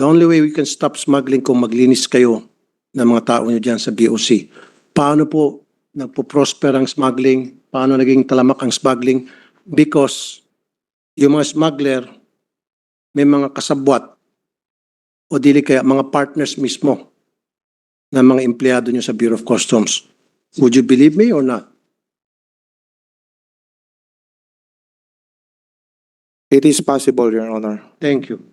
The only way we can stop smuggling kung maglinis kayo ng mga tao nyo dyan sa BOC. Paano po nagpo-prosper ang smuggling? Paano naging talamak ang smuggling? Because yung mga smuggler may mga kasabwat o dili kaya mga partners mismo ng mga empleyado nyo sa Bureau of Customs. Would you believe me or not? It is possible, Your Honor. Thank you.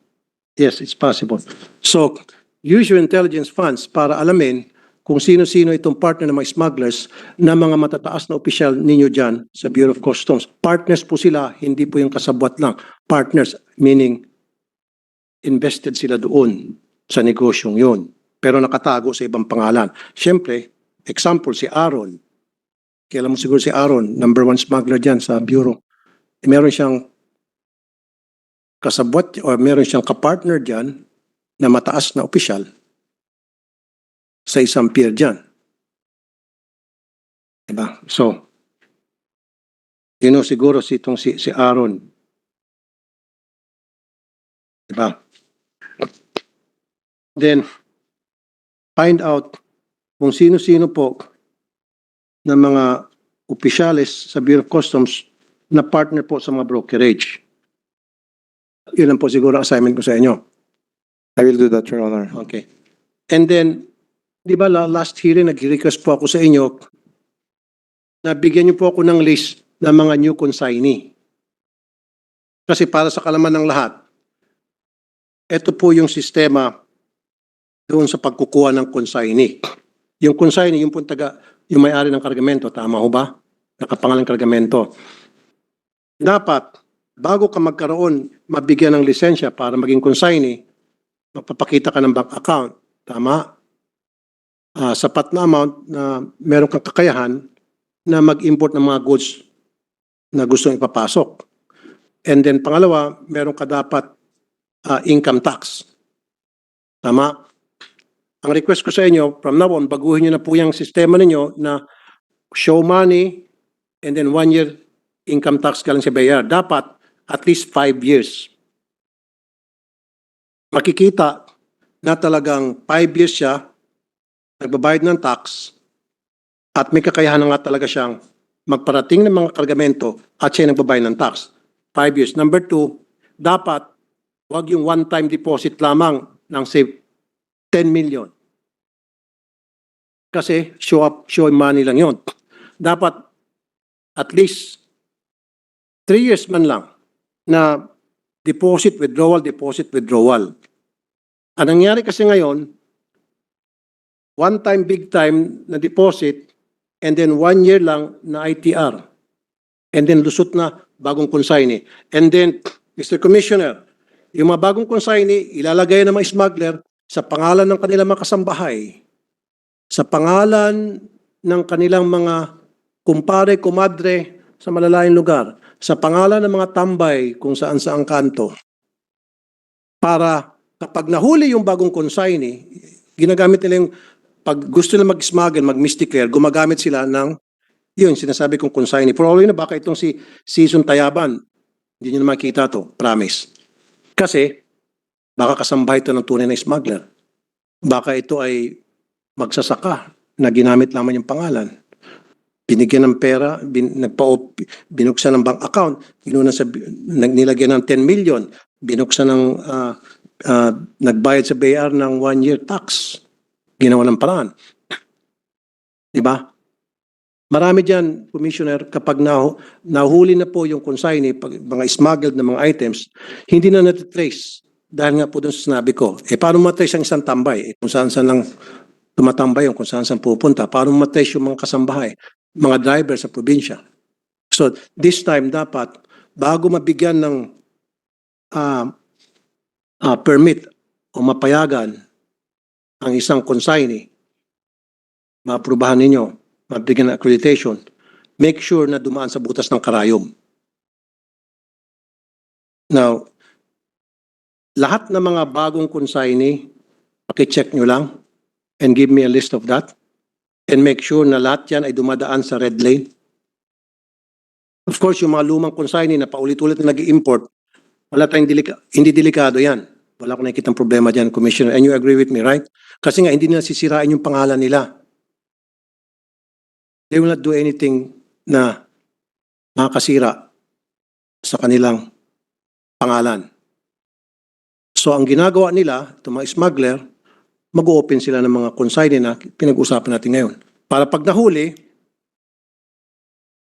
Yes, it's possible. So, use your intelligence funds para alamin kung sino-sino itong partner ng mga smugglers na mga matataas na opisyal ninyo dyan sa Bureau of Customs. Partners po sila, hindi po yung kasabwat lang. Partners, meaning invested sila doon sa negosyong yun. Pero nakatago sa ibang pangalan. Siyempre, example, si Aaron. Kailan mo siguro si Aaron, number 1 smuggler dyan sa Bureau. Meron siyang kasabwat o meron siyang kapartner dyan na mataas na opisyal sa isang pier dyan. Diba? So, siguro si Aaron. Diba? Then, find out kung sino-sino po ng mga opisyalis sa Bureau of Customs na partner po sa mga brokerage. Yun lang po siguro assignment ko sa inyo. I will do that, Your Honor. Okay. And then, di ba last hearing, nag-request po ako sa inyo na bigyan niyo po ako ng list ng mga new consignee. Kasi para sa kalaman ng lahat, ito po yung sistema doon sa pagkukuha ng consignee. Yung consignee, yung yung may-ari ng kargamento, tama ho ba? Nakapangalang kargamento. Dapat, bago ka magkaroon, mabigyan ng lisensya para maging consignee, magpapakita ka ng bank account. Tama? Sapat na amount na meron kang kakayahan na mag-import ng mga goods na gusto ipapasok. And then pangalawa, meron ka dapat income tax. Tama? Ang request ko sa inyo, from now on, baguhin nyo na po yung sistema ninyo na show money and then 1 year income tax ka lang sa bayar. Dapat at least 5 years. Makikita na talagang 5 years siya nagbabayad ng tax at may kakayahan na nga talaga siyang magparating ng mga kargamento at siya nagbabayad ng tax. 5 years. Number 2, dapat wag yung one-time deposit lamang ng say 10 million. Kasi show money lang yon. Dapat at least 3 years man lang na deposit, withdrawal. Ang nangyari kasi ngayon, one time, big time na deposit and then 1 year lang na ITR. And then lusot na bagong consignee. And then, Mr. Commissioner, yung mga bagong consignee, ilalagay ng mga smuggler sa pangalan ng kanilang mga kasambahay, sa pangalan ng kanilang mga kumpare, kumadre sa malalayong lugar, sa pangalan ng mga tambay kung saan-saang kanto. Para kapag nahuli yung bagong consignee, ginagamit nila yung, pag gusto nila mag-smuggle, mag-misdeclare, gumagamit sila ng, yun, sinasabi kong consignee. Probably na baka itong si Season Tayaban, hindi nyo na makita to, promise. Kasi, baka kasambahay ito ng tunay na smuggler. Baka ito ay magsasaka na ginamit lamang yung pangalan. Binigyan ng pera, binuksan ng bank account, nilagyan ng 10 million, binuksan ng, nagbayad sa BAR ng 1 year tax. Ginawa ng paraan. Diba? Marami dyan, Commissioner, kapag nahuli na po yung consignee, pag mga smuggled na mga items, hindi na natitrace. Dahil nga po doon sa sinabi ko, paano matrace ang isang tambay? Kung saan-saan lang tumatambay yung kung saan-saan pupunta. Paano matrace yung mga kasambahay? Mga driver sa probinsya. So, this time dapat, bago mabigyan ng permit o mapayagan ang isang consignee, maaprubahan ninyo, mabigyan ng accreditation, make sure na dumaan sa butas ng karayom. Now, lahat ng mga bagong consignee, paki-check nyo lang and give me a list of that and make sure na lahat yan ay dumadaan sa red lane. Of course, yung mga lumang consignee na paulit-ulit na nag-i-import, wala tayong hindi delikado yan. Wala akong nakikitang problema dyan, Commissioner. And you agree with me, right? Kasi nga, hindi nila sisirain yung pangalan nila. They will not do anything na makakasira sa kanilang pangalan. So, ang ginagawa nila, itong mga smuggler, mag-open sila ng mga consignee na pinag-usapan natin ngayon. Para pag nahuli,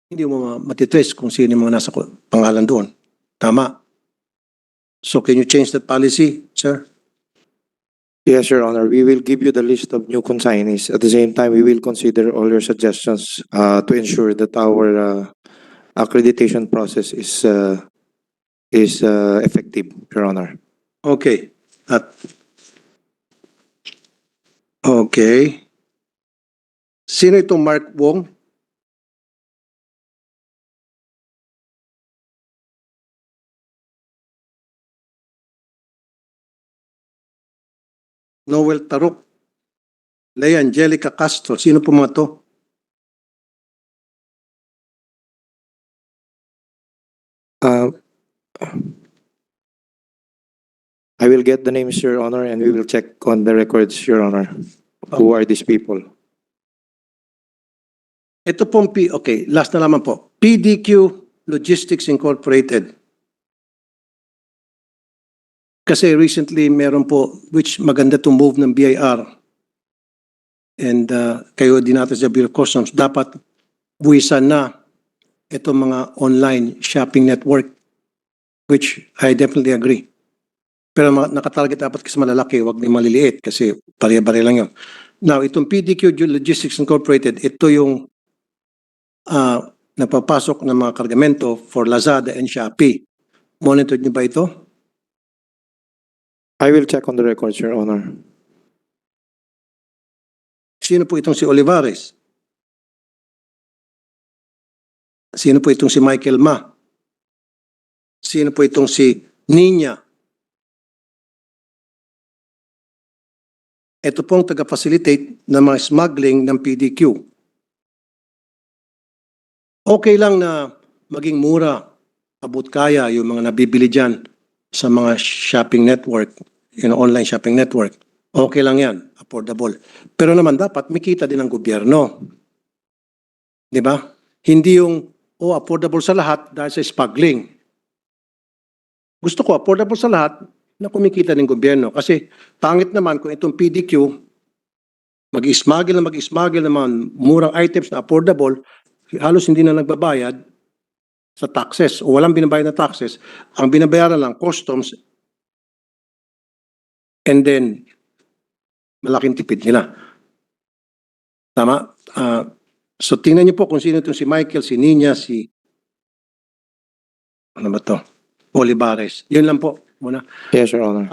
hindi mo matitrace kung sino yung mga nasa pangalan doon. Tama. So, can you change that policy, sir? Yes, Your Honor. We will give you the list of new consignees. At the same time, we will consider all your suggestions to ensure that our accreditation process is effective, Your Honor. Okay. Okay. Sino itong Mark Wong? Noel Taruk. Lea Angelica Castro. Sino po mga to? I will get the names, Your Honor, and we will check on the records, Your Honor. Who are these people? Ito pong okay, last na naman po. PDQ Logistics Incorporated. Kasi recently meron po, which maganda to move ng BIR. And kayo din natin sa Bureau of Customs, dapat buwisan na itong mga online shopping network, which I definitely agree. Pero nakatarget dapat kasi malalaki, wag ni maliliit kasi pare-pare lang yun. Now, itong PDQ Logistics Incorporated, ito yung napapasok ng mga kargamento for Lazada and Shopee. Monitor niyo ba ito? I will check on the records, Your Honor. Sino po itong si Olivares? Sino po itong si Michael Ma? Sino po itong si Nina? Ito pong taga-facilitate ng mga smuggling ng PDQ. Okay lang na maging mura, abot kaya yung mga nabibili dyan sa mga shopping network, online shopping network. Okay lang yan, affordable. Pero naman dapat may kita din ng gobyerno. Di ba? Hindi yung, affordable sa lahat dahil sa smuggling. Gusto ko affordable sa lahat na kumikita ng gobyerno. Kasi pangit naman kung itong PDQ mag-smuggle ng mga murang items na affordable, halos hindi na nagbabayad sa taxes o walang binabayad na taxes. Ang binabayaran lang, customs, and then malaking tipid nila. Tama? So tingnan niyo po kung sino itong si Michael, si Nina, si ano ba to? Olivares. Yun lang po muna. Yes, Your Honor.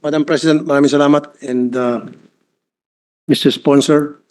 Madam President, maraming salamat and Mr. Sponsor,